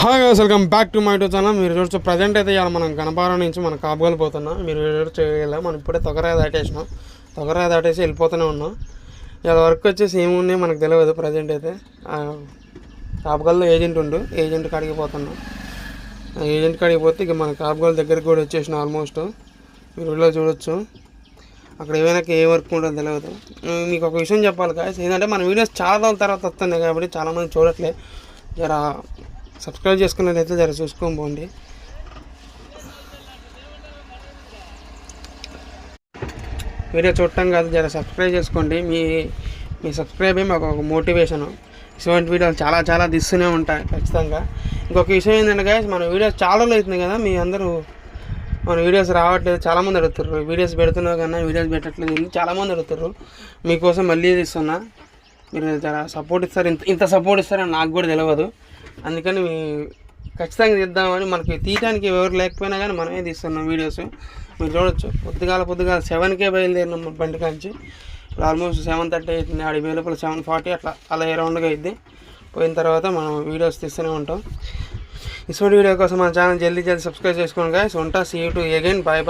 Hi guys, welcome back to my YouTube channel. మీరు చూడొచ్చు present అయితే ఇవాళ మనం గణపారం నుంచి మనం కాపుగోలు పోతున్నాం. మీరు చేయలేం, మనం ఇప్పుడే తొగరాయ దాటేసినాం. తొగరాయ దాటేసి వెళ్ళిపోతూనే ఉన్నాం. ఇలా వర్క్ వచ్చేసి ఏమున్నాయి మనకు తెలియదు. ప్రజెంట్ అయితే కాపుగోల్లో ఏజెంట్ కాడికి పోతున్నాం. ఏజెంట్ కాడికి పోతే ఇక మన కాపుగోలు దగ్గరికి కూడా వచ్చేసినాం ఆల్మోస్ట్. మీరు వీడియో చూడొచ్చు. అక్కడ ఏమైనా ఏ వర్క్ ఉంటుందో తెలియదు. మీకు ఒక విషయం చెప్పాలి గాయస్, ఏంటంటే మన వీడియోస్ చాలా రోజుల తర్వాత వస్తున్నాయి కాబట్టి చాలామంది చూడట్లేదు. జర సబ్స్క్రైబ్ చేసుకున్నట్లయితే జర చూసుకొని పోండి. వీడియో చూడటం కాదు, జర సబ్స్క్రైబ్ చేసుకోండి. మీ సబ్స్క్రైబే మాకు ఒక మోటివేషను. ఇటువంటి వీడియోలు చాలా తీస్తూనే ఉంటాయి ఖచ్చితంగా. ఇంకొక విషయం ఏంటంటే గాయస్, మన వీడియోస్ చాలా రోజులు అవుతుంది కదా, మీ అందరూ మన వీడియోస్ రావట్లేదు చాలామంది అడుగుతారు. వీడియోస్ పెడుతున్నావు కన్నా వీడియోస్ పెట్టట్లేదు చాలామంది అడుగుతారు. మీకోసం మళ్ళీ తీస్తున్నా. మీరు చాలా సపోర్ట్ ఇస్తారు. ఇంత సపోర్ట్ ఇస్తారని నాకు కూడా తెలియదు. అందుకని ఖచ్చితంగా తీద్దామని, మనకి తీయడానికి ఎవరు లేకపోయినా కానీ మనమే తీస్తున్నాం వీడియోస్. మీరు చూడొచ్చు, పొద్దుగాల 7కే బయలుదేరినాం బండి కాంచి. ఇప్పుడు ఆల్మోస్ట్ 7:30 అవుతుంది. ఆడి లోపల 7:40 అలా రౌండ్గా అయింది. పోయిన తర్వాత మనం వీడియోస్ తీస్తూనే ఉంటాం. ఇటువంటి వీడియో కోసం మన ఛానల్ జల్దీ సబ్స్క్రైబ్ చేసుకోండి గాయ్స్. ఉంటా. See you to again. Bye.